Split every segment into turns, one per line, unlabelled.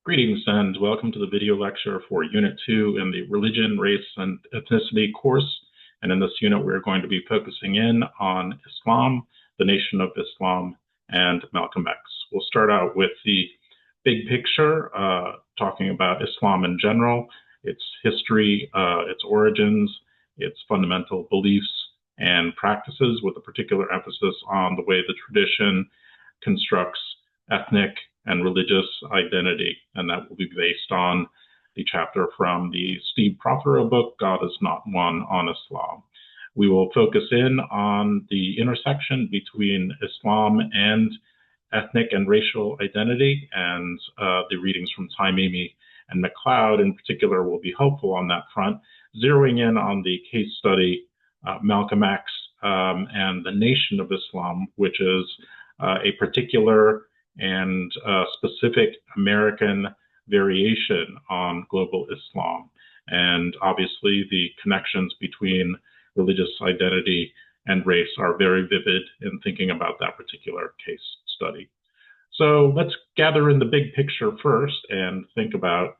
Greetings and welcome to the video lecture for Unit 2 in the Religion, Race, and Ethnicity course. And in this unit, we're going to be focusing in on Islam, the Nation of Islam, and Malcolm X. We'll start out with the big picture, talking about Islam in general, its history, its origins, its fundamental beliefs and practices, with a particular emphasis on the way the tradition constructs ethnic and religious identity, and that will be based on the chapter from the Steve Prothero book, God is Not One on Islam. We will focus in on the intersection between Islam and ethnic and racial identity, and the readings from Taimimi and McLeod in particular will be helpful on that front, zeroing in on the case study Malcolm X and the Nation of Islam, which is a particular and specific American variation on global Islam. And obviously the connections between religious identity and race are very vivid in thinking about that particular case study. So let's gather in the big picture first and think about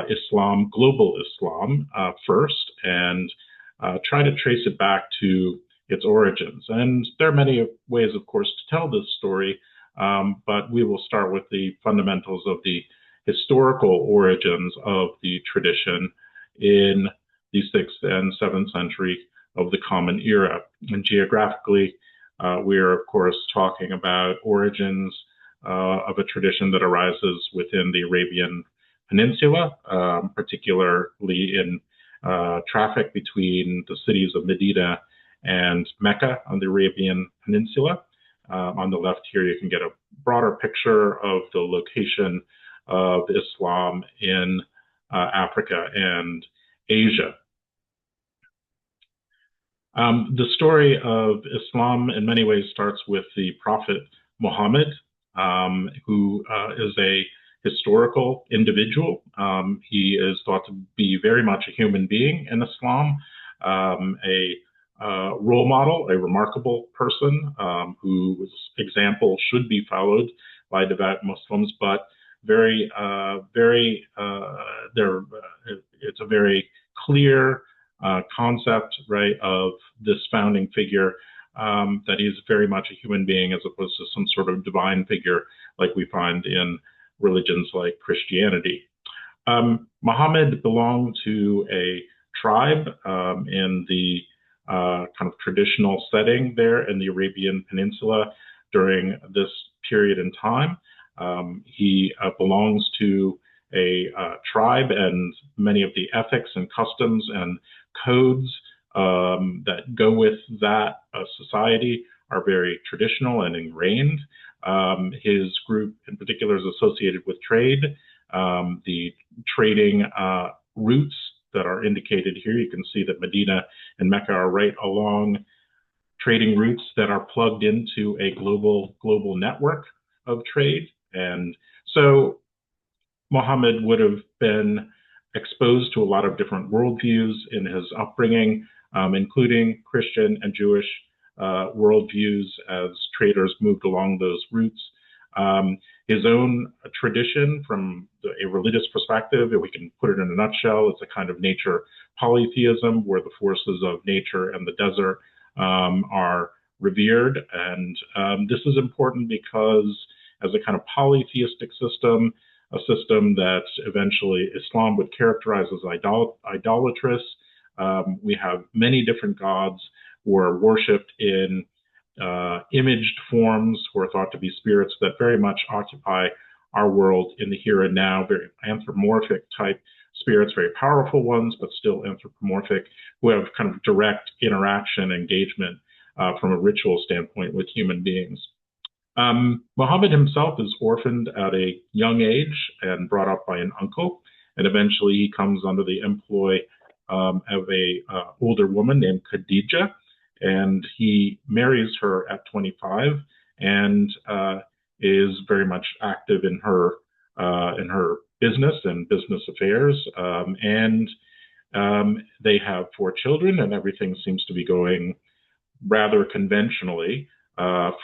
Islam, global Islam first, and try to trace it back to its origins. And there are many ways, of course, to tell this story, but we will start with the fundamentals of the historical origins of the tradition in the 6th and 7th century of the Common Era. And geographically, we are, of course, talking about origins of a tradition that arises within the Arabian Peninsula, particularly in traffic between the cities of Medina and Mecca on the Arabian Peninsula. On the left here, you can get a broader picture of the location of Islam in Africa and Asia. The story of Islam in many ways starts with the Prophet Muhammad, who is a historical individual. He is thought to be very much a human being in Islam, a role model, a remarkable person whose example should be followed by devout Muslims, but it's a very clear concept, right, of this founding figure, that he's very much a human being as opposed to some sort of divine figure like we find in religions like Christianity. Muhammad belonged to a tribe in the kind of traditional setting there in the Arabian Peninsula during this period in time. He belongs to a tribe, and many of the ethics and customs and codes that go with that society are very traditional and ingrained. His group in particular is associated with trade. The trading routes that are indicated here, you can see that Medina and Mecca are right along trading routes that are plugged into a global network of trade. And so Muhammad would have been exposed to a lot of different worldviews in his upbringing, including Christian and Jewish worldviews as traders moved along those routes. His own tradition from a religious perspective, if we can put it in a nutshell, it's a kind of nature polytheism where the forces of nature and the desert are revered. And this is important because as a kind of polytheistic system, a system that eventually Islam would characterize as idolatrous, we have many different gods who are worshipped in imaged forms, who are thought to be spirits that very much occupy our world in the here and now, very anthropomorphic type spirits, very powerful ones, but still anthropomorphic, who have kind of direct interaction, engagement from a ritual standpoint with human beings. Muhammad himself is orphaned at a young age and brought up by an uncle, and eventually he comes under the employ of a older woman named Khadija, and he marries her at 25 and is very much active in her business and business affairs. They have 4 children, and everything seems to be going rather conventionally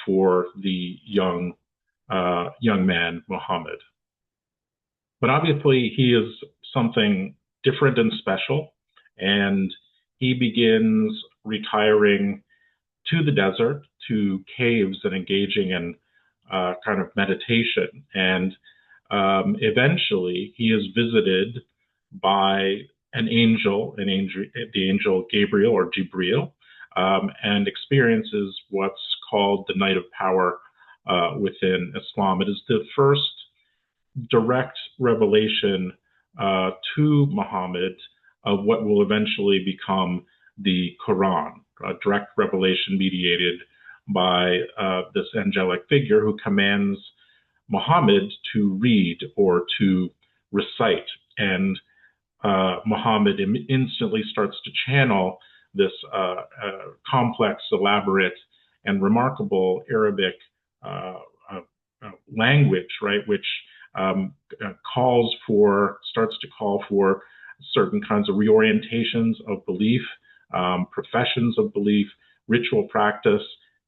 for the young man Muhammad. But obviously, he is something different and special, and he begins retiring to the desert, to caves, and engaging in kind of meditation. And eventually, he is visited by the angel Gabriel or Jibril, and experiences what's called the Night of Power within Islam. It is the first direct revelation to Muhammad of what will eventually become the Quran, a direct revelation mediated by this angelic figure who commands Muhammad to read or to recite. And Muhammad instantly starts to channel this complex, elaborate, and remarkable Arabic language, right, which starts to call for certain kinds of reorientations of belief, professions of belief, ritual practice,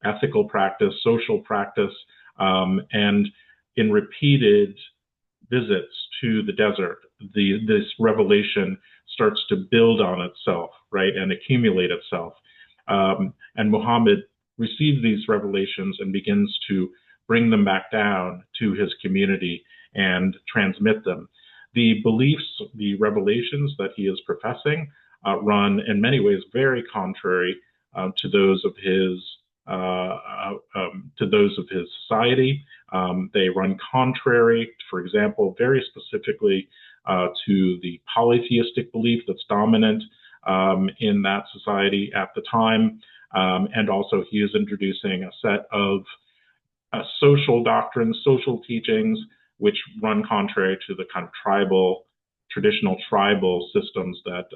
ethical practice, social practice, and in repeated visits to the desert, this revelation starts to build on itself, right, and accumulate itself. And Muhammad receives these revelations and begins to bring them back down to his community and transmit them. The beliefs, the revelations that he is professing run in many ways very contrary to those of his society. They run contrary, for example, very specifically to the polytheistic belief that's dominant in that society at the time. And also, he is introducing a set of social doctrines, social teachings, which run contrary to the kind of traditional tribal systems that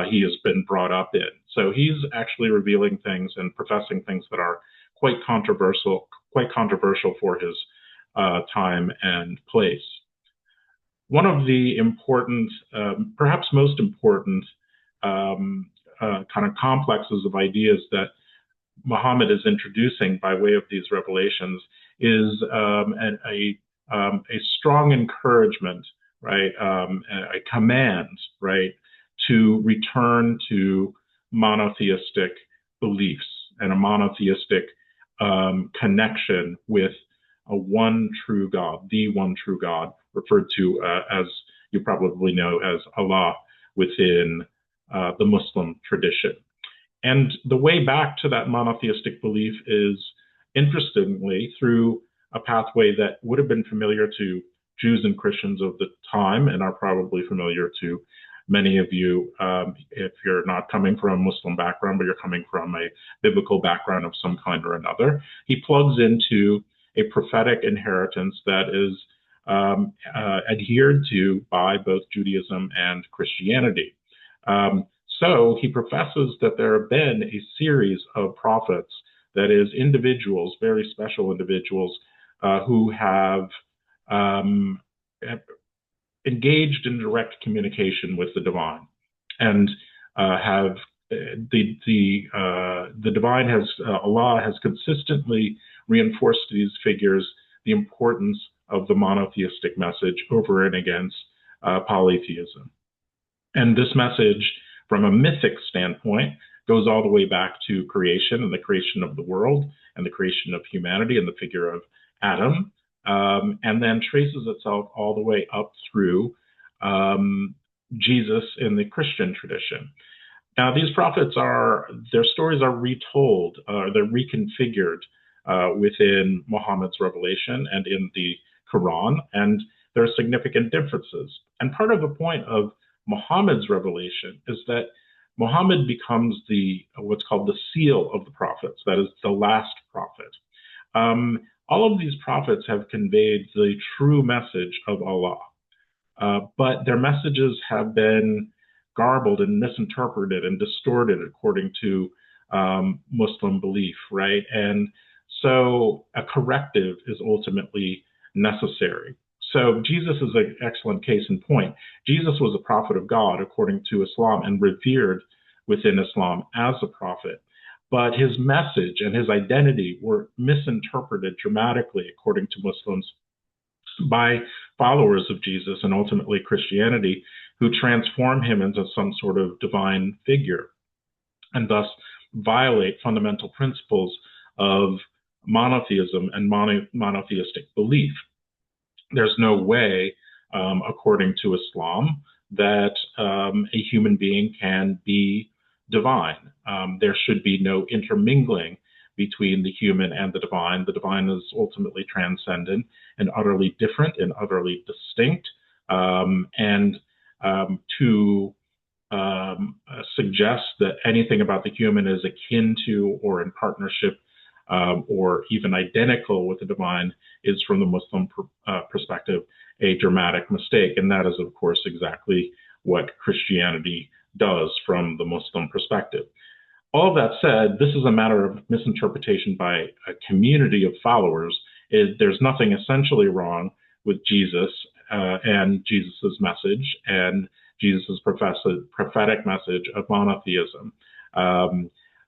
he has been brought up in. So he's actually revealing things and professing things that are quite controversial for his time and place. One of the important, perhaps most important, kind of complexes of ideas that Muhammad is introducing by way of these revelations is a strong encouragement, right, a command, right, to return to monotheistic beliefs and a monotheistic connection with a one true God, the one true God, referred to as you probably know as Allah within the Muslim tradition. And the way back to that monotheistic belief is, interestingly, through a pathway that would have been familiar to Jews and Christians of the time and are probably familiar to many of you if you're not coming from a Muslim background, but you're coming from a biblical background of some kind or another. He plugs into a prophetic inheritance that is adhered to by both Judaism and Christianity. So he professes that there have been a series of prophets, that is, individuals, very special individuals, who have engaged in direct communication with the divine, and have the divine has Allah has consistently reinforced to these figures the importance of the monotheistic message over and against polytheism. And this message, from a mythic standpoint, goes all the way back to creation and the creation of the world and the creation of humanity and the figure of Adam, and then traces itself all the way up through Jesus in the Christian tradition. Now, these prophets their stories are retold, they're reconfigured within Muhammad's revelation and in the Quran, and there are significant differences. And part of the point of Muhammad's revelation is that Muhammad becomes what's called the seal of the prophets, that is, the last prophet. All of these prophets have conveyed the true message of Allah, but their messages have been garbled and misinterpreted and distorted according to Muslim belief, right? And so a corrective is ultimately necessary. So Jesus is an excellent case in point. Jesus was a prophet of God according to Islam and revered within Islam as a prophet. But his message and his identity were misinterpreted dramatically according to Muslims by followers of Jesus and ultimately Christianity who transform him into some sort of divine figure and thus violate fundamental principles of monotheism and monotheistic belief. There's no way, according to Islam, that a human being can be divine. There should be no intermingling between the human and the divine. The divine is ultimately transcendent and utterly different and utterly distinct. To suggest that anything about the human is akin to or in partnership or even identical with the divine is, from the Muslim perspective, a dramatic mistake. And that is, of course, exactly what Christianity does from the Muslim perspective. All of that said, this is a matter of misinterpretation by a community of followers. There's nothing essentially wrong with Jesus and Jesus's message and Jesus's prophetic message of monotheism.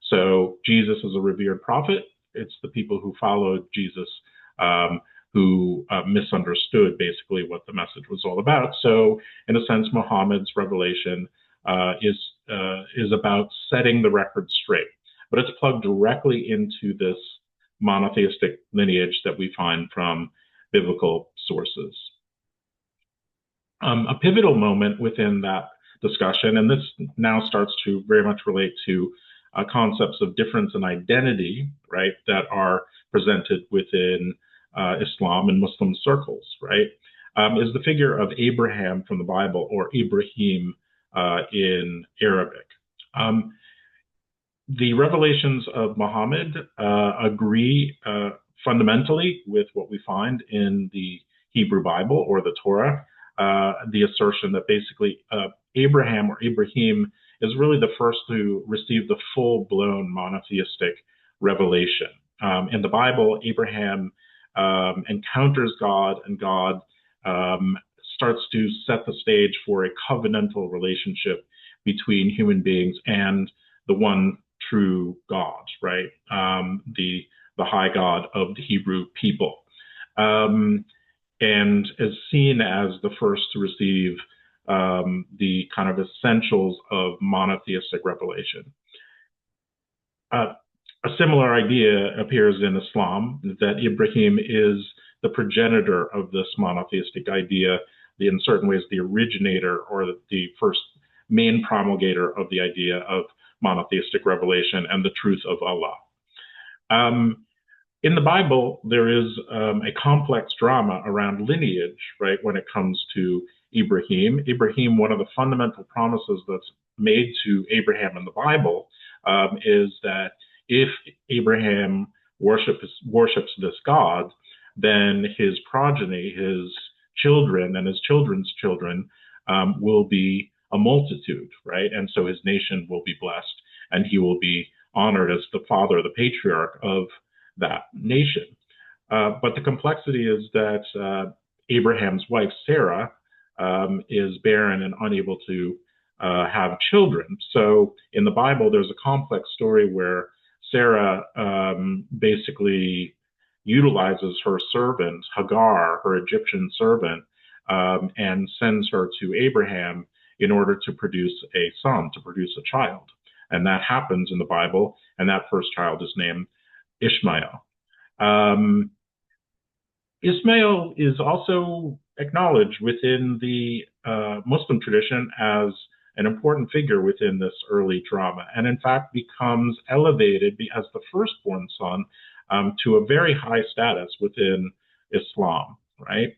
So Jesus is a revered prophet. It's the people who followed Jesus who misunderstood basically what the message was all about. So in a sense, Muhammad's revelation is about setting the record straight, but it's plugged directly into this monotheistic lineage that we find from biblical sources. A pivotal moment within that discussion, and this now starts to very much relate to concepts of difference and identity, right, that are presented within Islam and Muslim circles, right, is the figure of Abraham from the Bible, or Ibrahim in Arabic. The revelations of Muhammad agree fundamentally with what we find in the Hebrew Bible or the Torah, the assertion that basically Abraham or Ibrahim is really the first to receive the full-blown monotheistic revelation. In the Bible, Abraham encounters God, and God starts to set the stage for a covenantal relationship between human beings and the one true God, right? The high God of the Hebrew people. And is seen as the first to receive the kind of essentials of monotheistic revelation. A similar idea appears in Islam, that Ibrahim is the progenitor of this monotheistic idea, in certain ways the originator or the first main promulgator of the idea of monotheistic revelation and the truth of Allah. In the Bible, there is a complex drama around lineage, right, when it comes to Ibrahim. Ibrahim, one of the fundamental promises that's made to Abraham in the Bible is that if Abraham worships this God, then his progeny, his children and his children's children will be a multitude, right? And so his nation will be blessed, and he will be honored as the father, the patriarch of that nation. But the complexity is that Abraham's wife, Sarah, is barren and unable to have children. So in the Bible, there's a complex story where Sarah basically utilizes her servant, Hagar, her Egyptian servant, and sends her to Abraham in order to produce a son, to produce a child. And that happens in the Bible, and that first child is named Ishmael. Ishmael is also acknowledged within the Muslim tradition as an important figure within this early drama, and in fact becomes elevated as the firstborn son to a very high status within Islam, right?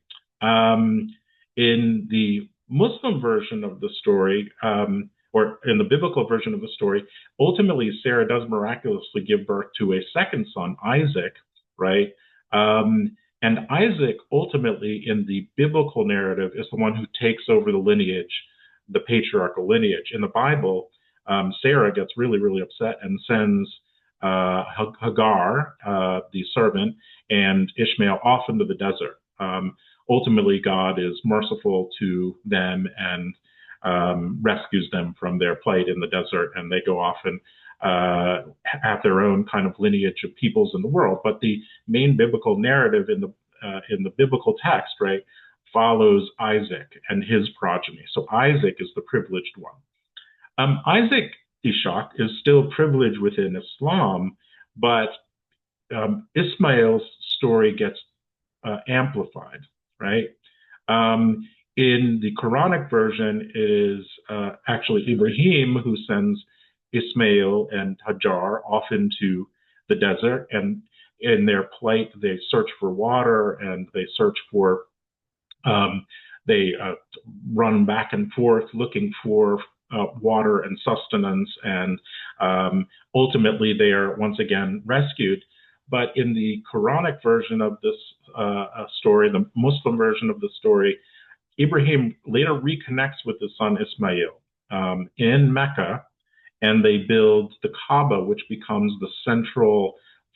In the Muslim version of the story, or in the biblical version of the story, ultimately Sarah does miraculously give birth to a second son, Isaac, right? And Isaac ultimately in the biblical narrative is the one who takes over the lineage, the patriarchal lineage. In the Bible, Sarah gets really, really upset and sends Hagar, the servant, and Ishmael off into the desert. Ultimately, God is merciful to them and rescues them from their plight in the desert, and they go off and have their own kind of lineage of peoples in the world. But the main biblical narrative in the biblical text, right, follows Isaac and his progeny. So Isaac is the privileged one. Isaac Ishaq is still privileged within Islam, but Ismail's story gets amplified, right? In the Quranic version, it is actually Ibrahim who sends Ismail and Hajar off into the desert, and in their plight, they search for water and they search for, they run back and forth looking for water and sustenance, and ultimately they are once again rescued. But in the Quranic version of this story, the Muslim version of the story, Ibrahim later reconnects with his son Ismail in Mecca, and they build the Kaaba, which becomes the central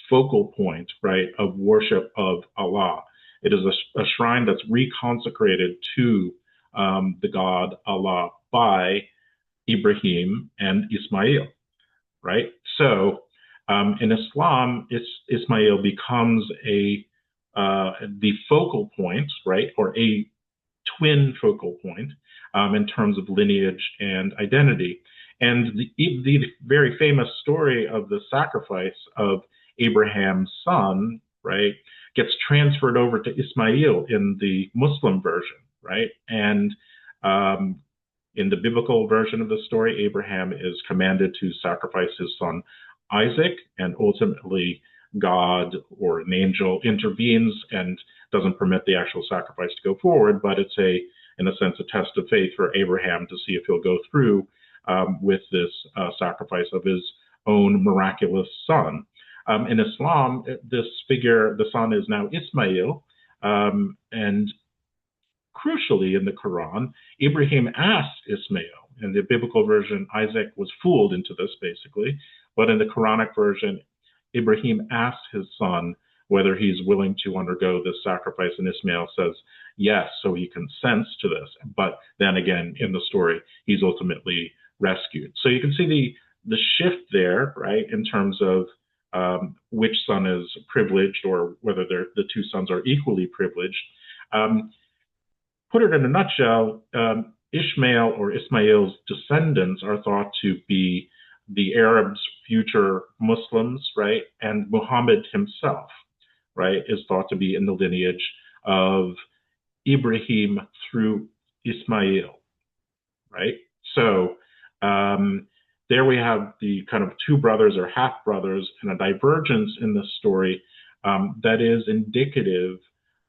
focal point, right, of worship of Allah. It is a shrine that's reconsecrated to the God Allah by Ibrahim and Ismail, right? So in Islam, Ismail becomes the focal point, right, or a twin focal point in terms of lineage and identity. And the very famous story of the sacrifice of Abraham's son, right, gets transferred over to Ismail in the Muslim version, right? And in the biblical version of the story, Abraham is commanded to sacrifice his son Isaac, and ultimately God or an angel intervenes and doesn't permit the actual sacrifice to go forward, but it's in a sense, a test of faith for Abraham to see if he'll go through with this sacrifice of his own miraculous son. In Islam, this figure, the son, is now Ismail, and crucially in the Quran, Ibrahim asked Ismail. In the biblical version, Isaac was fooled into this, basically, but in the Quranic version, Ibrahim asked his son whether he's willing to undergo this sacrifice, and Ismail says yes, so he consents to this. But then again, in the story, he's ultimately rescued. So you can see the shift there, right, in terms of which son is privileged or whether the two sons are equally privileged. Put it in a nutshell, Ishmael or Ismail's descendants are thought to be the Arabs' future Muslims, right? And Muhammad himself, right, is thought to be in the lineage of Ibrahim through Ismail, right? So there we have the kind of two brothers or half brothers and a divergence in the story that is indicative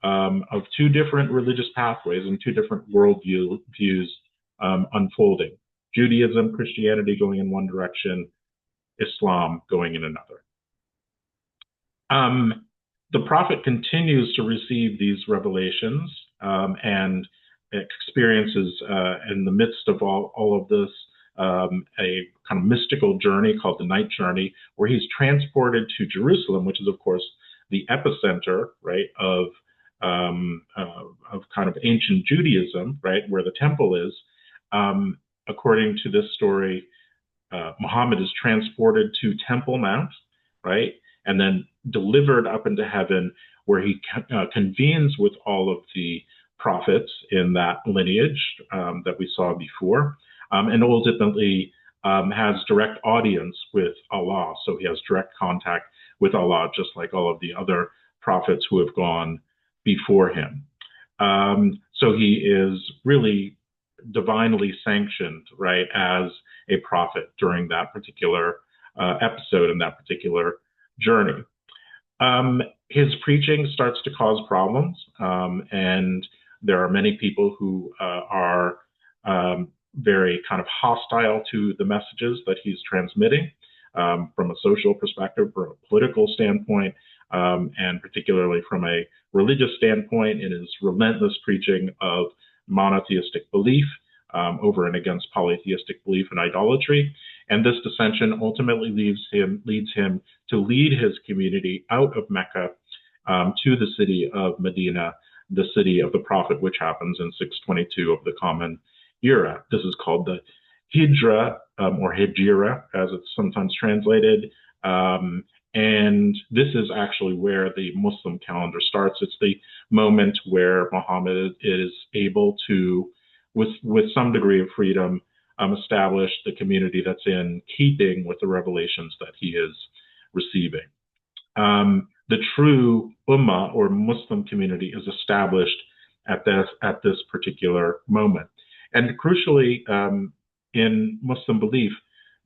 of two different religious pathways and two different worldviews unfolding. Judaism, Christianity going in one direction, Islam going in another. The prophet continues to receive these revelations and experiences in the midst of all of this a kind of mystical journey called the Night Journey, where he's transported to Jerusalem, which is of course the epicenter, right, of kind of ancient Judaism, right, where the temple is. According to this story, Muhammad is transported to Temple Mount, right, and then delivered up into heaven, where he convenes with all of the prophets in that lineage that we saw before, and ultimately has direct audience with Allah. So he has direct contact with Allah, just like all of the other prophets who have gone before him. So he is really divinely sanctioned, right, as a prophet during that particular episode and that particular journey. His preaching starts to cause problems, and there are many people who are very kind of hostile to the messages that he's transmitting from a social perspective, from a political standpoint, and particularly from a religious standpoint in his relentless preaching of monotheistic belief over and against polytheistic belief and idolatry. And this dissension ultimately leads him to lead his community out of Mecca to the city of Medina, the city of the prophet, which happens in 622 of the Common Era. This is called the Hijra or Hijra, as it's sometimes translated. And this is actually where the Muslim calendar starts. It's the moment where Muhammad is able to, with some degree of freedom, establish the community that's in keeping with the revelations that he is receiving. The true Ummah or Muslim community is established at this particular moment. And crucially, in Muslim belief,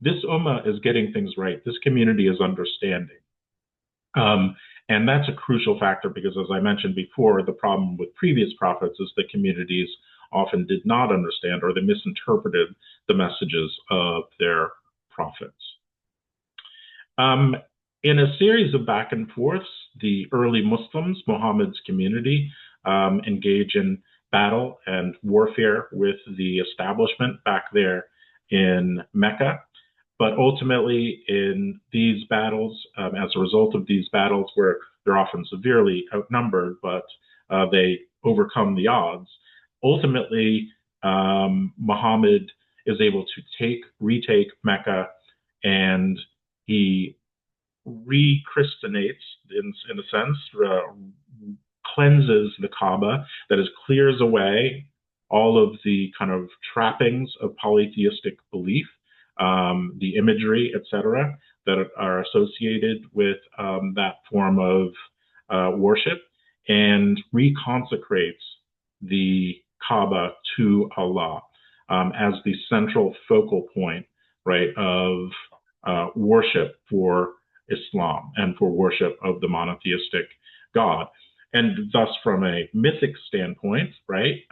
this Ummah is getting things right. This community is understanding. And that's a crucial factor because, as I mentioned before, the problem with previous prophets is that communities often did not understand or they misinterpreted the messages of their prophets. In a series of back and forths, the early Muslims, Muhammad's community, engage in battle and warfare with the establishment back there in Mecca. But ultimately, in these battles, as a result of these battles, where they're often severely outnumbered, but they overcome the odds, ultimately, Muhammad is able to retake Mecca, and he rechristinates, in a sense, cleanses the Kaaba, that is, clears away all of the kind of trappings of polytheistic belief, the imagery, etc., that are associated with that form of worship, and reconsecrates the Kaaba to Allah as the central focal point, right, of worship for Islam and for worship of the monotheistic God. And thus, from a mythic standpoint, right,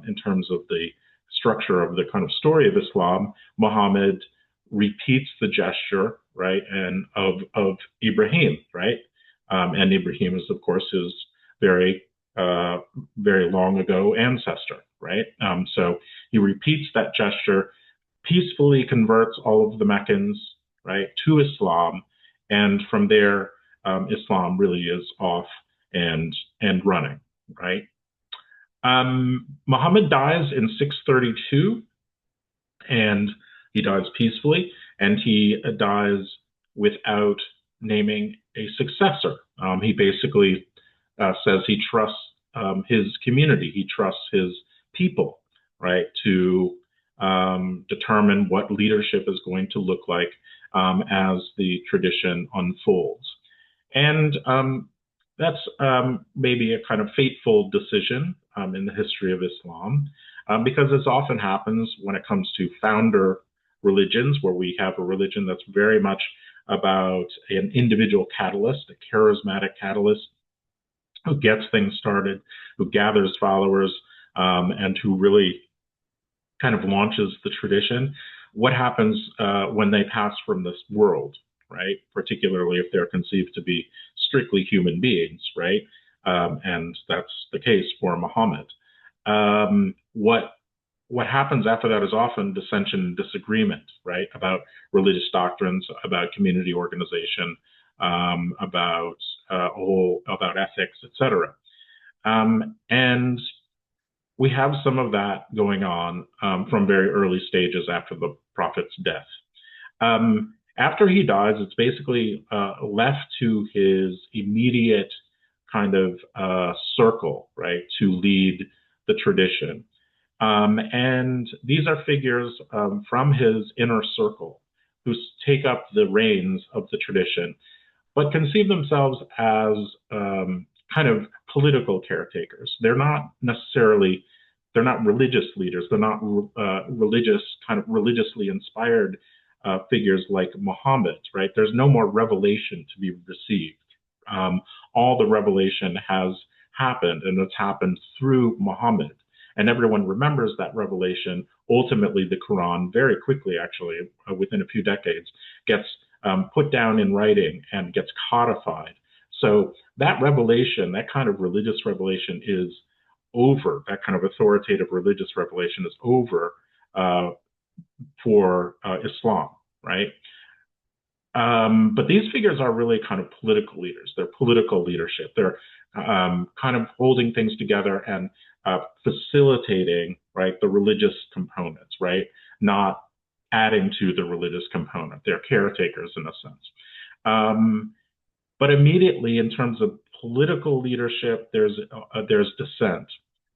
in terms of the structure of the kind of story of Islam, Muhammad repeats the gesture, right, and of Ibrahim, right, and Ibrahim is, of course, his very long ago ancestor, right. So he repeats that gesture, peacefully converts all of the Meccans, right, to Islam, and from there, Islam really is off and running, right. Muhammad dies in 632, and he dies peacefully, and he dies without naming a successor. He basically says he trusts his community, he trusts his people, right, to determine what leadership is going to look like as the tradition unfolds. And that's maybe a kind of fateful decision in the history of Islam, because as often happens when it comes to founder religions, where we have a religion that's very much about an individual catalyst, a charismatic catalyst, who gets things started, who gathers followers, and who really kind of launches the tradition. What happens when they pass from this world, right? Particularly if they're conceived to be strictly human beings, right? And that's the case for Muhammad. What happens after that is often dissension and disagreement, right? About religious doctrines, about community organization, about ethics, etc. And we have some of that going on from very early stages after the prophet's death. After he dies, it's basically left to his immediate kind of circle, right, to lead the tradition. And these are figures from his inner circle who take up the reins of the tradition, but conceive themselves as kind of political caretakers. They're not religious leaders. They're not religiously inspired figures like Muhammad, right? There's no more revelation to be received. All the revelation has happened, and it's happened through Muhammad. And everyone remembers that revelation. Ultimately, the Quran, very quickly, actually, within a few decades, gets put down in writing and gets codified. So that revelation, that kind of religious revelation, is over. That kind of authoritative religious revelation is over for Islam, right? But these figures are really kind of political leaders. They're political leadership. They're kind of holding things together and facilitating, right, the religious components, right? Not adding to the religious component. They're caretakers in a sense. But immediately, in terms of political leadership, there's dissent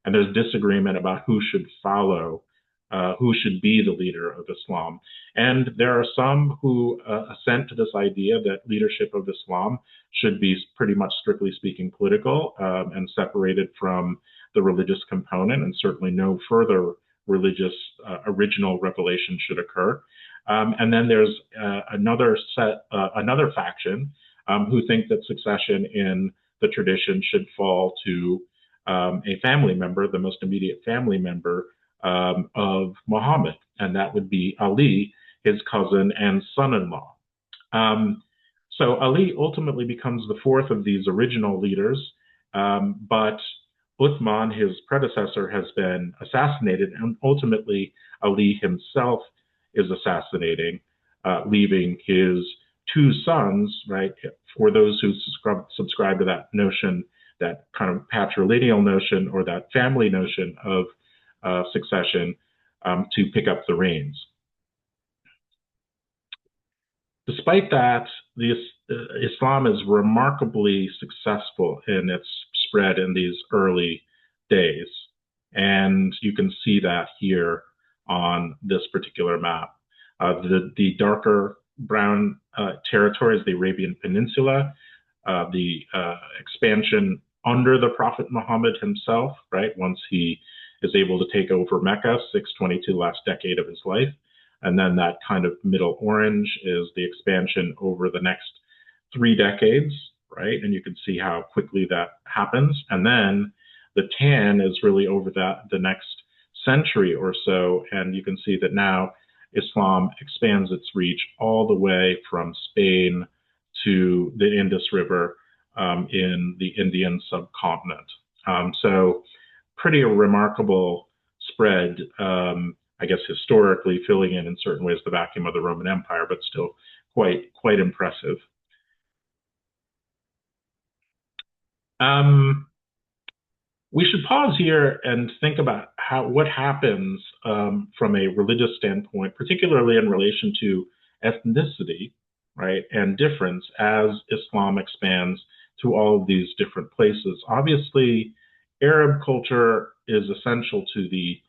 and there's disagreement about who should follow, who should be the leader of Islam. And there are some who assent to this idea that leadership of Islam should be pretty much, strictly speaking, political and separated from the religious component, and certainly no further religious original revelation should occur. And then there's another faction who think that succession in the tradition should fall to a family member, the most immediate family member of Muhammad, and that would be Ali, his cousin and son-in-law. So Ali ultimately becomes the fourth of these original leaders, but Uthman, his predecessor, has been assassinated, and ultimately Ali himself is assassinating, leaving his two sons, right? For those who subscribe to that notion, that kind of patrilineal notion or that family notion of succession, to pick up the reins. Despite that, Islam is remarkably successful in its spread in these early days. And you can see that here on this particular map. The darker brown territory is the Arabian Peninsula, the expansion under the Prophet Muhammad himself, right? Once he is able to take over Mecca, 622, last decade of his life. And then that kind of middle orange is the expansion over the next 3 decades, right? And you can see how quickly that happens. And then the tan is really over the next century or so. And you can see that now Islam expands its reach all the way from Spain to the Indus River in the Indian subcontinent. So pretty remarkable spread, I guess historically filling in certain ways the vacuum of the Roman Empire, but still quite impressive. We should pause here and think about what happens from a religious standpoint, particularly in relation to ethnicity, right, and difference as Islam expands to all of these different places. Obviously, Arab culture is essential to the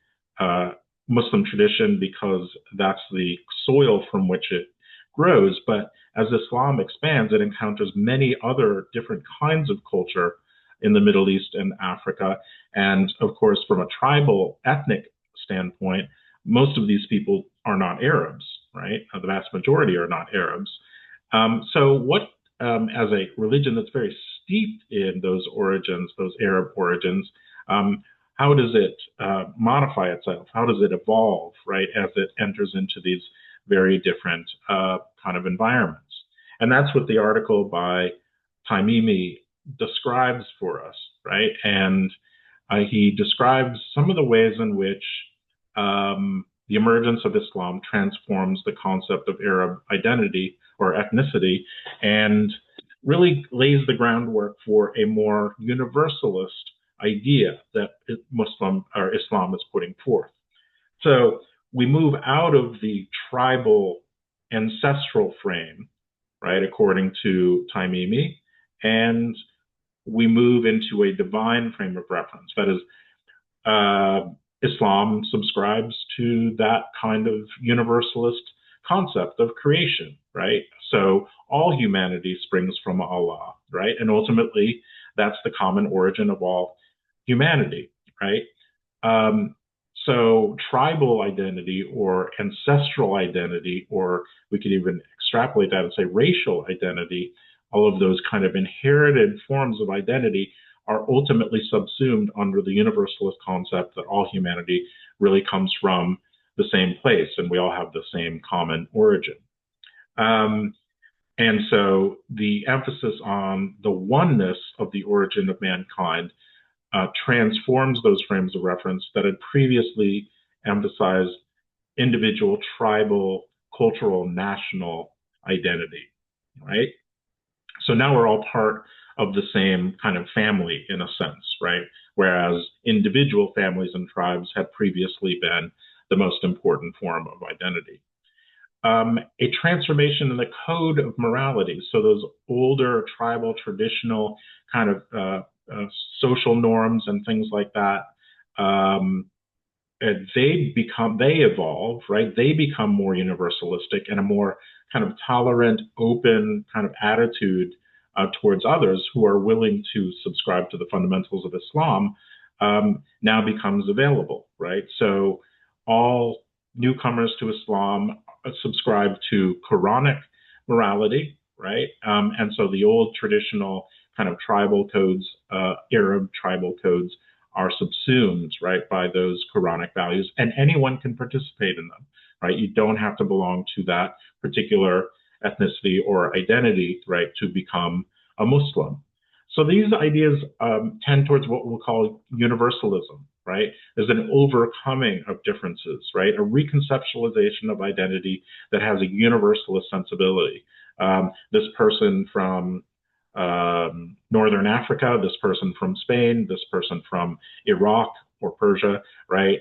Muslim tradition because that's the soil from which it grows. But as Islam expands, it encounters many other different kinds of culture in the Middle East and Africa. And of course, from a tribal ethnic standpoint, most of these people are not Arabs, right? The vast majority are not Arabs. So what, as a religion that's very steeped in those origins, those Arab origins, how does it modify itself? How does it evolve, right, as it enters into these very different kind of environments? And that's what the article by Taimimi describes for us, right? And he describes some of the ways in which the emergence of Islam transforms the concept of Arab identity or ethnicity, and really lays the groundwork for a more universalist idea that Islam is putting forth. So we move out of the tribal ancestral frame, right, according to Taimimi, and we move into a divine frame of reference. That is, Islam subscribes to that kind of universalist concept of creation, right? So all humanity springs from Allah, right? And ultimately, that's the common origin of all humanity, right? So tribal identity or ancestral identity, or we could even extrapolate that and say racial identity, all of those kind of inherited forms of identity are ultimately subsumed under the universalist concept that all humanity really comes from the same place and we all have the same common origin. And so the emphasis on the oneness of the origin of mankind transforms those frames of reference that had previously emphasized individual, tribal, cultural, national identity, right? So now we're all part of the same kind of family in a sense, right? Whereas individual families and tribes had previously been the most important form of identity. a transformation in the code of morality. So those older tribal traditional kind of social norms and things like that, they evolve, right? They become more universalistic and a more kind of tolerant, open kind of attitude towards others who are willing to subscribe to the fundamentals of Islam now becomes available, right? So all newcomers to Islam subscribe to Quranic morality, right? And so the old traditional kind of tribal codes, Arab tribal codes, are subsumed, right, by those Quranic values, and anyone can participate in them, right? You don't have to belong to that particular ethnicity or identity, right, to become a Muslim. So these ideas tend towards what we'll call universalism, right? There's an overcoming of differences, right? A reconceptualization of identity that has a universalist sensibility. This person from Northern Africa, this person from Spain, this person from Iraq or Persia, right?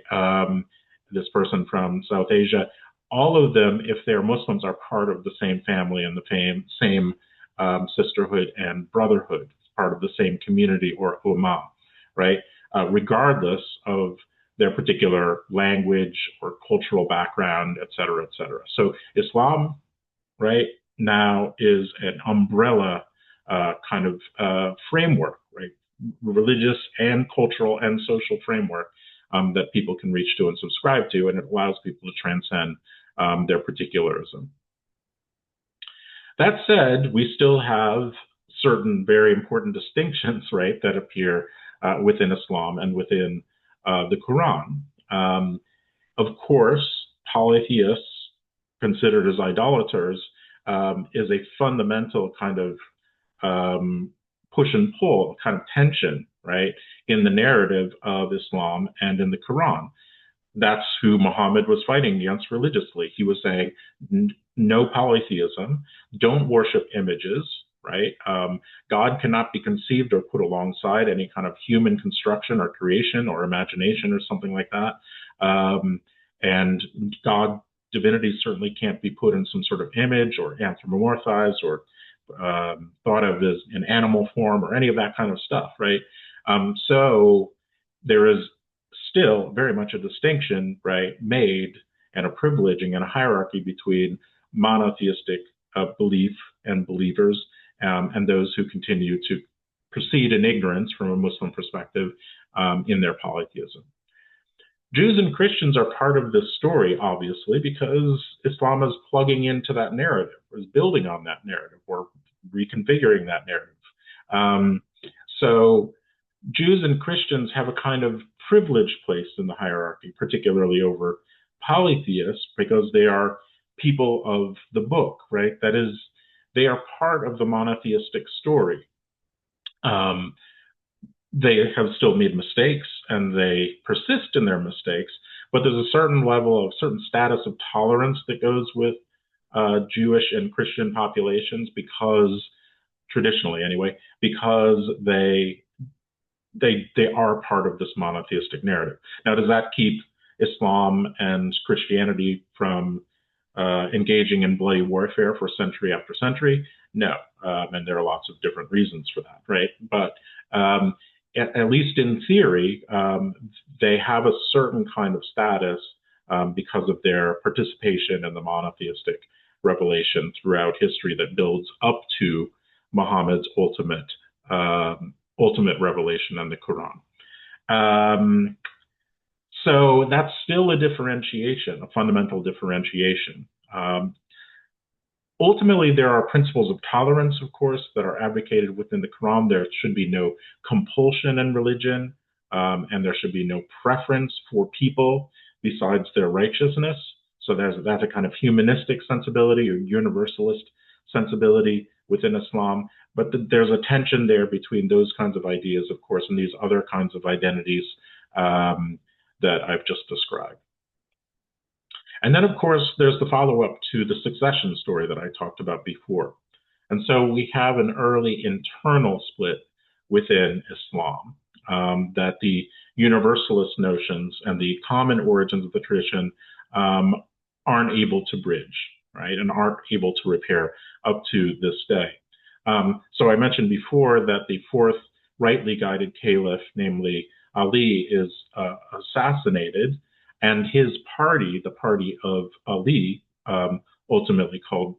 This person from South Asia, all of them, if they're Muslims, are part of the same family and the same sisterhood and brotherhood, part of the same community or ummah, right? Regardless of their particular language or cultural background, et cetera, et cetera. So Islam, right, now is an umbrella kind of framework, right? Religious and cultural and social framework that people can reach to and subscribe to, and it allows people to transcend their particularism. That said, we still have certain very important distinctions, right, that appear within Islam and within the Quran. Of course, polytheists, considered as idolaters, is a fundamental kind of push and pull, kind of tension, right, in the narrative of Islam and in the Quran. That's who Muhammad was fighting against religiously. He was saying, no polytheism, don't worship images, right? God cannot be conceived or put alongside any kind of human construction or creation or imagination or something like that. And God, divinity certainly can't be put in some sort of image or anthropomorphized or thought of as an animal form or any of that kind of stuff, right? So there is still very much a distinction, right, made and a privileging and a hierarchy between monotheistic belief and believers and those who continue to proceed in ignorance from a Muslim perspective in their polytheism. Jews and Christians are part of this story, obviously, because Islam is plugging into that narrative, or is building on that narrative, or reconfiguring that narrative. So Jews and Christians have a kind of privileged place in the hierarchy, particularly over polytheists, because they are people of the book, right? That is, they are part of the monotheistic story. They have still made mistakes and they persist in their mistakes, but there's a certain level of certain status of tolerance that goes with Jewish and Christian populations because, traditionally anyway, because they are part of this monotheistic narrative. Now, does that keep Islam and Christianity from engaging in bloody warfare for century after century? No, and there are lots of different reasons for that, right? But at least in theory, they have a certain kind of status because of their participation in the monotheistic revelation throughout history that builds up to Muhammad's ultimate revelation in the Quran. So that's still a differentiation, a fundamental differentiation. Ultimately, there are principles of tolerance, of course, that are advocated within the Quran. There should be no compulsion in religion, and there should be no preference for people besides their righteousness. So that's a kind of humanistic sensibility or universalist sensibility within Islam. But there's a tension there between those kinds of ideas, of course, and these other kinds of identities that I've just described. And then, of course, there's the follow-up to the succession story that I talked about before. And so we have an early internal split within Islam that the universalist notions and the common origins of the tradition aren't able to bridge, right, and aren't able to repair up to this day. So I mentioned before that the fourth rightly guided caliph, namely Ali, is assassinated, and his party, the party of Ali, ultimately called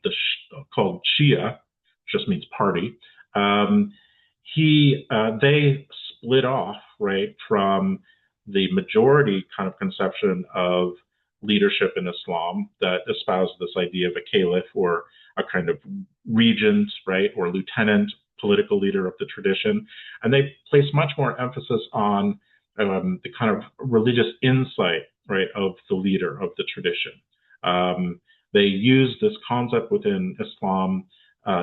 Shia, just means party. They split off, right, from the majority kind of conception of leadership in Islam that espoused this idea of a caliph or a kind of regent, right, or lieutenant, political leader of the tradition. And they placed much more emphasis on the kind of religious insight, right, of the leader of the tradition. They used this concept within Islam,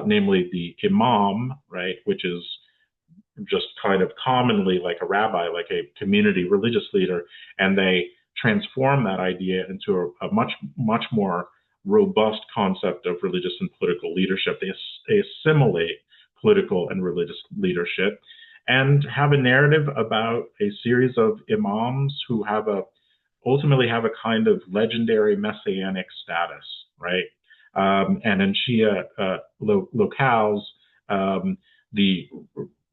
namely the imam, right, which is just kind of commonly like a rabbi, like a community religious leader, and they transform that idea into a much more robust concept of religious and political leadership. They assimilate political and religious leadership and have a narrative about a series of imams who ultimately have a kind of legendary messianic status, right? And in Shia locales,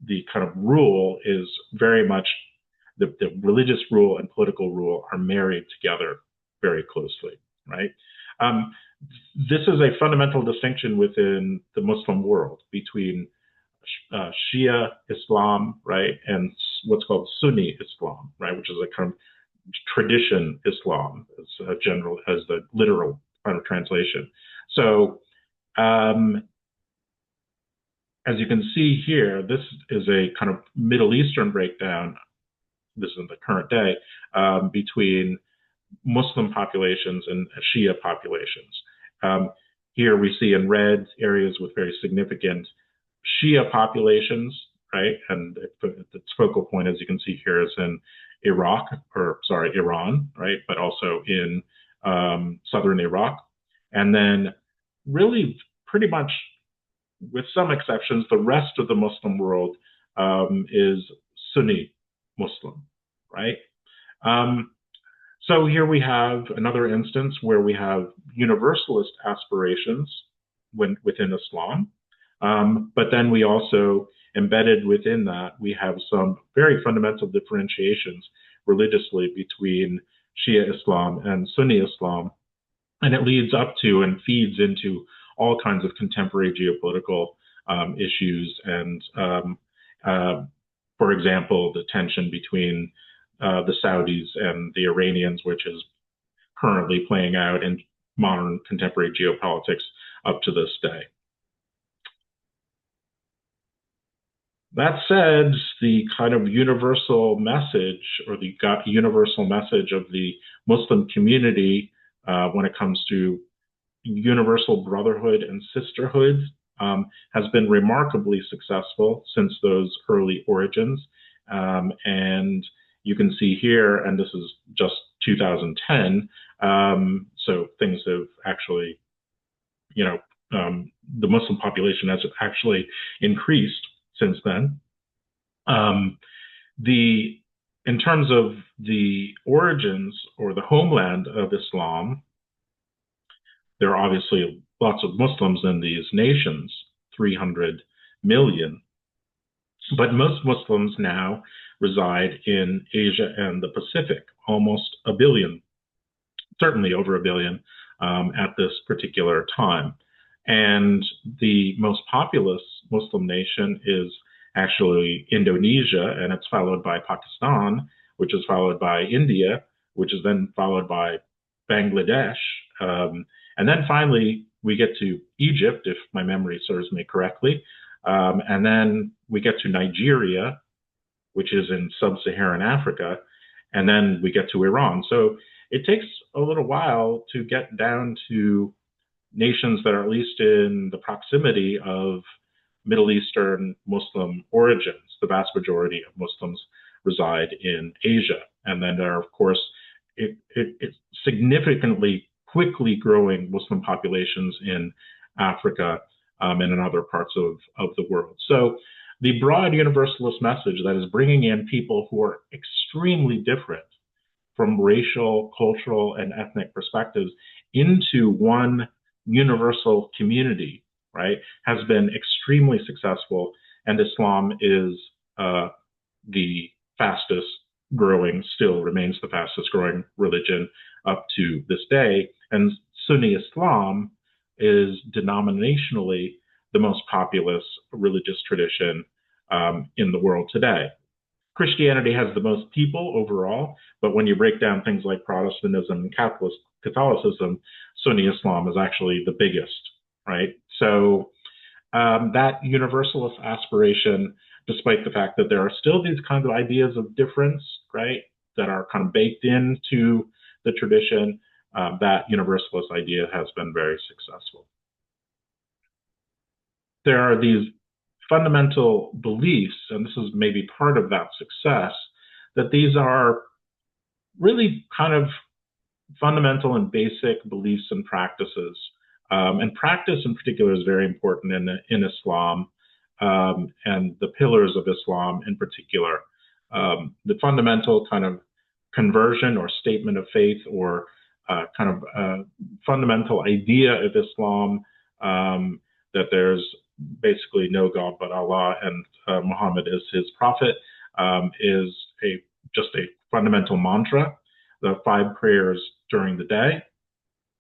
the kind of rule is very much the religious rule and political rule are married together very closely, right? This is a fundamental distinction within the Muslim world between Shia Islam, right, and what's called Sunni Islam, right, which is a kind of tradition Islam as the literal kind of translation. So, as you can see here, this is a kind of Middle Eastern breakdown. This is in the current day between Muslim populations and Shia populations. Here we see in red areas with very significant Shia populations, right? And its focal point, as you can see here, is in Iran, right? But also in southern Iraq. And then really pretty much, with some exceptions, the rest of the Muslim world is Sunni Muslim, right? So here we have another instance where we have universalist aspirations within Islam, but then we also, embedded within that, we have some very fundamental differentiations religiously between Shia Islam and Sunni Islam, and it leads up to and feeds into all kinds of contemporary geopolitical issues and, for example, the tension between the Saudis and the Iranians, which is currently playing out in modern contemporary geopolitics up to this day. That said, the kind of universal message or the universal message of the Muslim community when it comes to universal brotherhood and sisterhood has been remarkably successful since those early origins. And you can see here, and this is just 2010, so things have actually, the Muslim population has actually increased since then. In terms of the origins or the homeland of Islam, there are obviously lots of Muslims in these nations, 300 million, but most Muslims now reside in Asia and the Pacific, almost a billion, certainly over a billion at this particular time. And the most populous Muslim nation is actually Indonesia, and it's followed by Pakistan, which is followed by India, which is then followed by Bangladesh. And then finally, we get to Egypt, if my memory serves me correctly. And then we get to Nigeria, which is in sub-Saharan Africa. And then we get to Iran. So it takes a little while to get down to nations that are at least in the proximity of Middle Eastern Muslim origins. The vast majority of Muslims reside in Asia. And then there are, of course, it's significantly quickly growing Muslim populations in Africa and in other parts of the world. So the broad universalist message that is bringing in people who are extremely different from racial, cultural, and ethnic perspectives into one universal community, right, has been extremely successful, and Islam is the fastest growing, still remains the fastest growing religion up to this day. And Sunni Islam is denominationally the most populous religious tradition in the world today. Christianity has the most people overall, but when you break down things like Protestantism and Catholicism, Sunni Islam is actually the biggest, right? So that universalist aspiration, despite the fact that there are still these kinds of ideas of difference, right, that are kind of baked into the tradition, that universalist idea has been very successful. There are these fundamental beliefs, and this is maybe part of that success, that these are really kind of fundamental and basic beliefs and practices. And practice in particular is very important in Islam, and the pillars of Islam in particular. The fundamental kind of conversion or statement of faith, or kind of fundamental idea of Islam, that there's basically no God but Allah, and Muhammad is his prophet, is just a fundamental mantra. The 5 prayers during the day,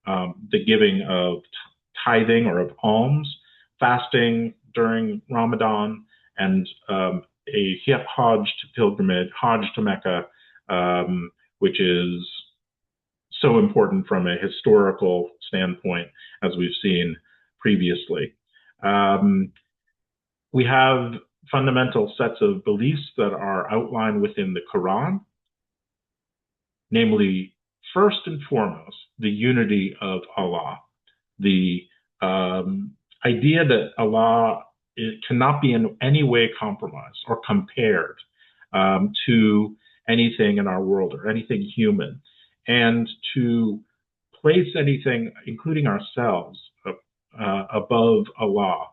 the giving of tithing or of alms, fasting during Ramadan, and a Hajj to pilgrimage, Hajj to Mecca, which is so important from a historical standpoint, as we've seen previously. We have fundamental sets of beliefs that are outlined within the Quran, namely, first and foremost, the unity of Allah. The idea that Allah cannot be in any way compromised or compared to anything in our world or anything human, and to place anything, including ourselves, above Allah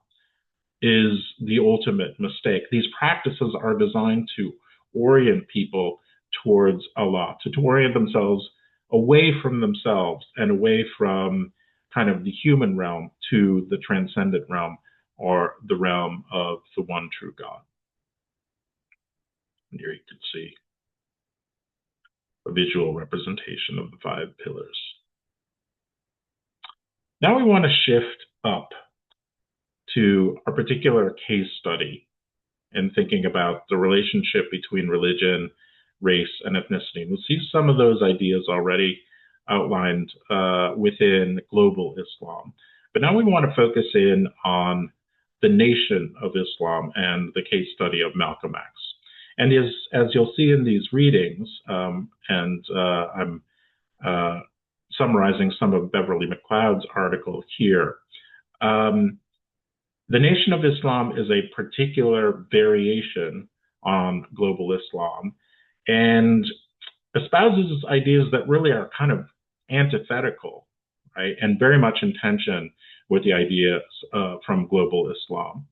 is the ultimate mistake. These practices are designed to orient people towards Allah, to orient themselves away from themselves and away from kind of the human realm to the transcendent realm, or the realm of the one true God. And here you can see a visual representation of the 5 pillars. Now we want to shift up to a particular case study in thinking about the relationship between religion, race, and ethnicity. We'll see some of those ideas already outlined within global Islam. But now we want to focus in on the nation of Islam and the case study of Malcolm X. And as you'll see in these readings, and I'm summarizing some of Beverly McLeod's article here, the Nation of Islam is a particular variation on global Islam, and espouses ideas that really are kind of antithetical, right, and very much in tension with the ideas from global Islam.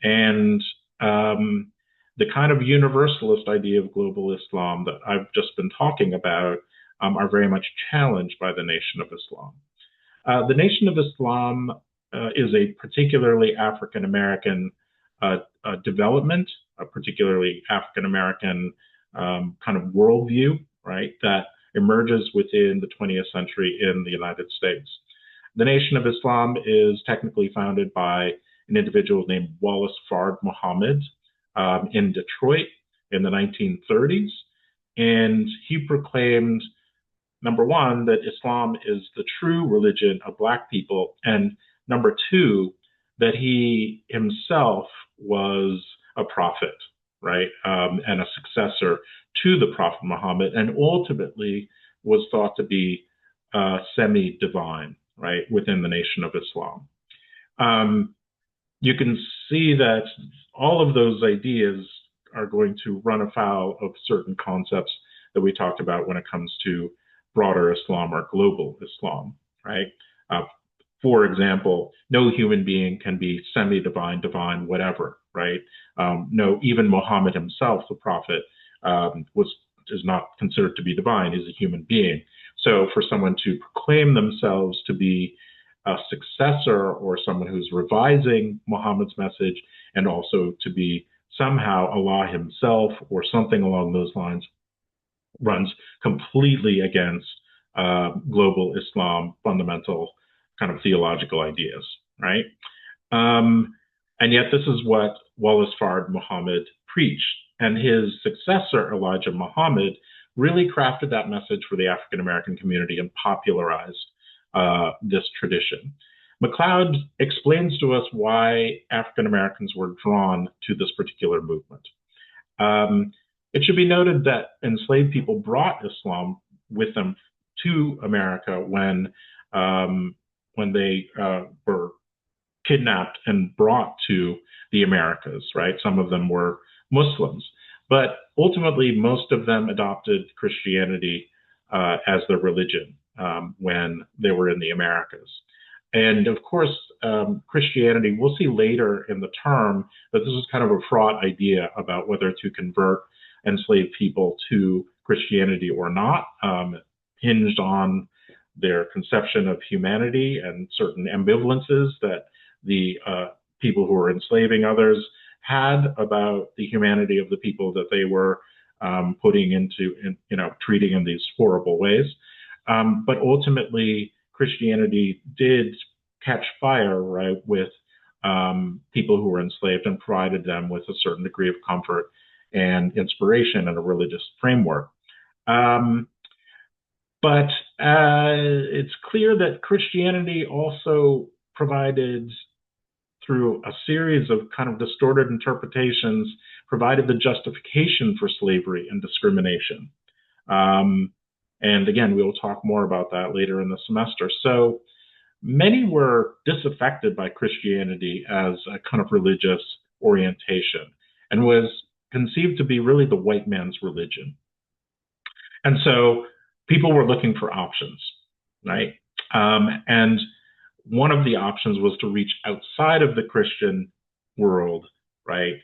And the kind of universalist idea of global Islam that I've just been talking about are very much challenged by the Nation of Islam. The Nation of Islam is a particularly African-American development, a particularly African-American kind of worldview, right, that emerges within the 20th century in the United States. The Nation of Islam is technically founded by an individual named Wallace Fard Muhammad in Detroit in the 1930s. And he proclaimed, number one, that Islam is the true religion of Black people, and number two, that he himself was a prophet, right, and a successor to the Prophet Muhammad, and ultimately was thought to be semi-divine, right, within the Nation of Islam. You can see that all of those ideas are going to run afoul of certain concepts that we talked about when it comes to broader Islam or global Islam, right? For example, no human being can be semi-divine, divine, whatever, right? No, even Muhammad himself, the prophet, is not considered to be divine. He's a human being. So for someone to proclaim themselves to be a successor or someone who's revising Muhammad's message, and also to be somehow Allah himself or something along those lines, runs completely against global Islam fundamental kind of theological ideas, right? And yet this is what Wallace Fard Muhammad preached. And his successor, Elijah Muhammad, really crafted that message for the African American community and popularized this tradition. MacLeod explains to us why African Americans were drawn to this particular movement. It should be noted that enslaved people brought Islam with them to America when they were kidnapped and brought to the Americas, right? Some of them were Muslims, but ultimately most of them adopted Christianity as their religion when they were in the Americas. And of course, Christianity, we'll see later in the term that this is kind of a fraught idea about whether to convert enslaved people to Christianity or not, hinged on their conception of humanity and certain ambivalences that the people who were enslaving others had about the humanity of the people that they were putting into, treating in these horrible ways. But ultimately, Christianity did catch fire, right, with people who were enslaved and provided them with a certain degree of comfort and inspiration and a religious framework. But it's clear that Christianity also provided, through a series of kind of distorted interpretations, provided the justification for slavery and discrimination. And again, we will talk more about that later in the semester. So many were disaffected by Christianity as a kind of religious orientation and was conceived to be really the white man's religion. And so people were looking for options, right? And one of the options was to reach outside of the Christian world, right,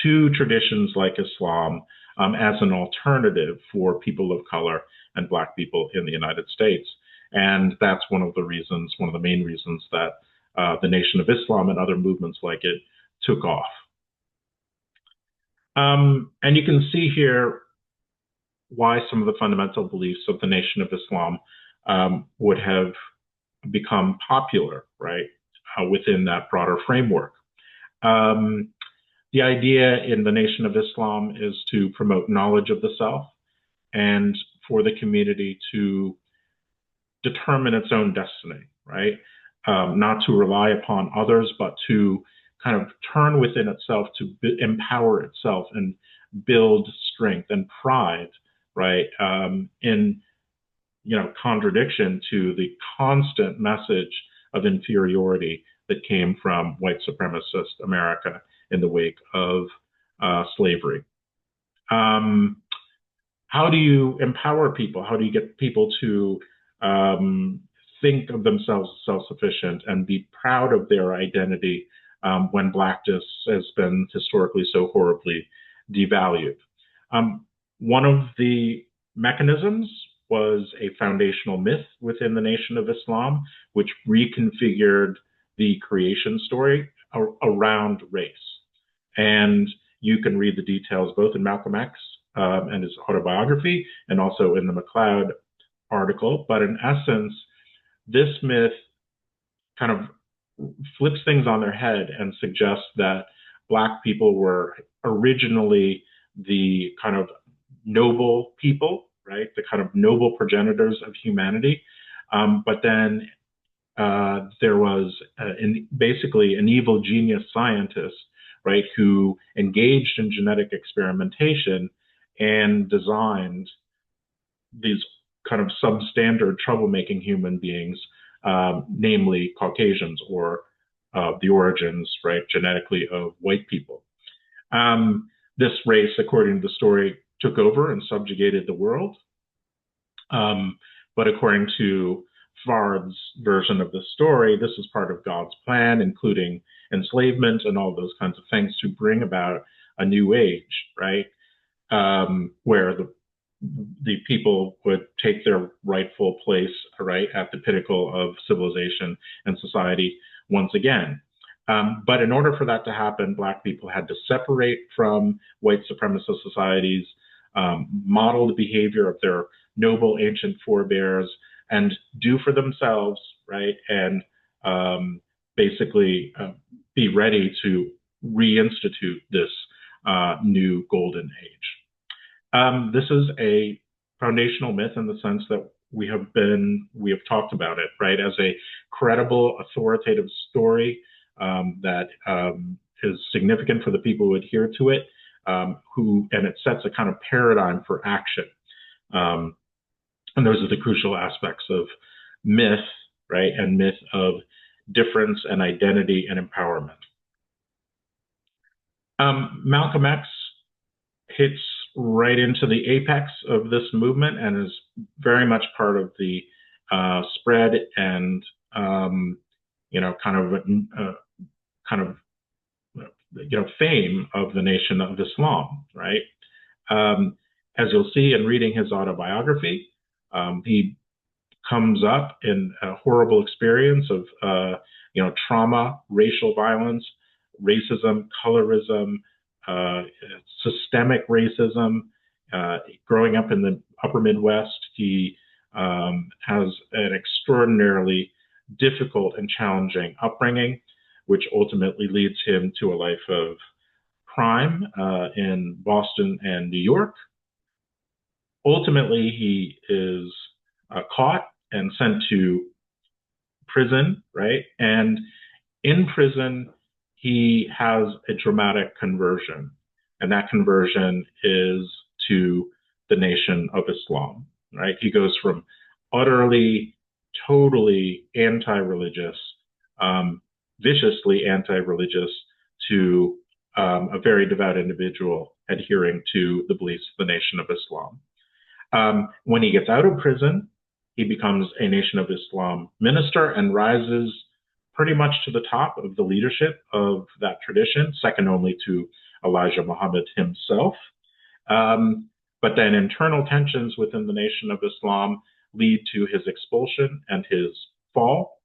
to traditions like Islam as an alternative for people of color and Black people in the United States. And that's one of the main reasons that the Nation of Islam and other movements like it took off. And you can see here why some of the fundamental beliefs of the Nation of Islam would have become popular, right, within that broader framework. The idea in the Nation of Islam is to promote knowledge of the self and for the community to determine its own destiny, right? Not to rely upon others, but to kind of turn within itself to empower itself and build strength and pride, right? In contradiction to the constant message of inferiority that came from white supremacist America in the wake of slavery. How do you empower people? How do you get people to think of themselves as self-sufficient and be proud of their identity when Blackness has been historically so horribly devalued? One of the mechanisms was a foundational myth within the Nation of Islam, which reconfigured the creation story around race. And you can read the details both in Malcolm X and his autobiography and also in the MacLeod article. But in essence, this myth kind of flips things on their head and suggests that Black people were originally the kind of noble people, right? The kind of noble progenitors of humanity. But then there was basically an evil genius scientist, right, who engaged in genetic experimentation and designed these kind of substandard troublemaking human beings, namely Caucasians, or the origins, right, genetically of white people. This race, according to the story, took over and subjugated the world. But according to Fard's version of the story, this was part of God's plan, including enslavement and all those kinds of things, to bring about a new age, right? Where the people would take their rightful place, right, at the pinnacle of civilization and society once again. But in order for that to happen, Black people had to separate from white supremacist societies, model the behavior of their noble ancient forebears, and do for themselves, right, and basically be ready to reinstitute this new golden age. This is a foundational myth in the sense that we have talked about it, right, as a credible, authoritative story that is significant for the people who adhere to it, and it sets a kind of paradigm for action. And those are the crucial aspects of myth, right, and myth of difference and identity and empowerment. Malcolm X hits right into the apex of this movement and is very much part of the spread and fame of the Nation of Islam, right? As you'll see in reading his autobiography, he comes up in a horrible experience of trauma, racial violence, racism, colorism, systemic racism. Growing up in the upper Midwest, he has an extraordinarily difficult and challenging upbringing, which ultimately leads him to a life of crime in Boston and New York. Ultimately, he is caught and sent to prison, right? And in prison, he has a dramatic conversion, and that conversion is to the Nation of Islam, right? He goes from utterly, totally anti-religious, viciously anti-religious, to a very devout individual adhering to the beliefs of the Nation of Islam. When he gets out of prison, he becomes a Nation of Islam minister and rises pretty much to the top of the leadership of that tradition, second only to Elijah Muhammad himself. But then internal tensions within the Nation of Islam lead to his expulsion and his fall,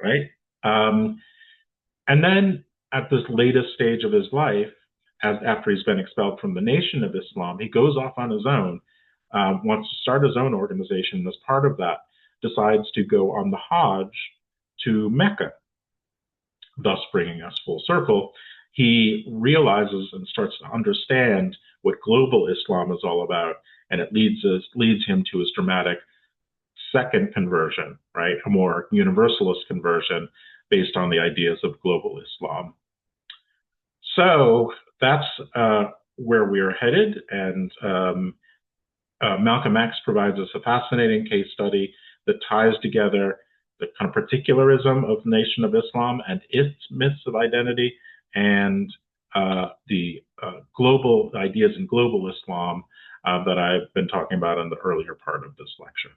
right? And then at this latest stage of his life, after he's been expelled from the Nation of Islam, he goes off on his own, wants to start his own organization. As part of that, decides to go on the Hajj to Mecca, thus bringing us full circle. He realizes and starts to understand what global Islam is all about, and it leads him to his dramatic second conversion, right? A more universalist conversion based on the ideas of global Islam. So that's where we're headed, and Malcolm X provides us a fascinating case study that ties together the kind of particularism of the Nation of Islam and its myths of identity, and the global ideas in global Islam that I've been talking about in the earlier part of this lecture.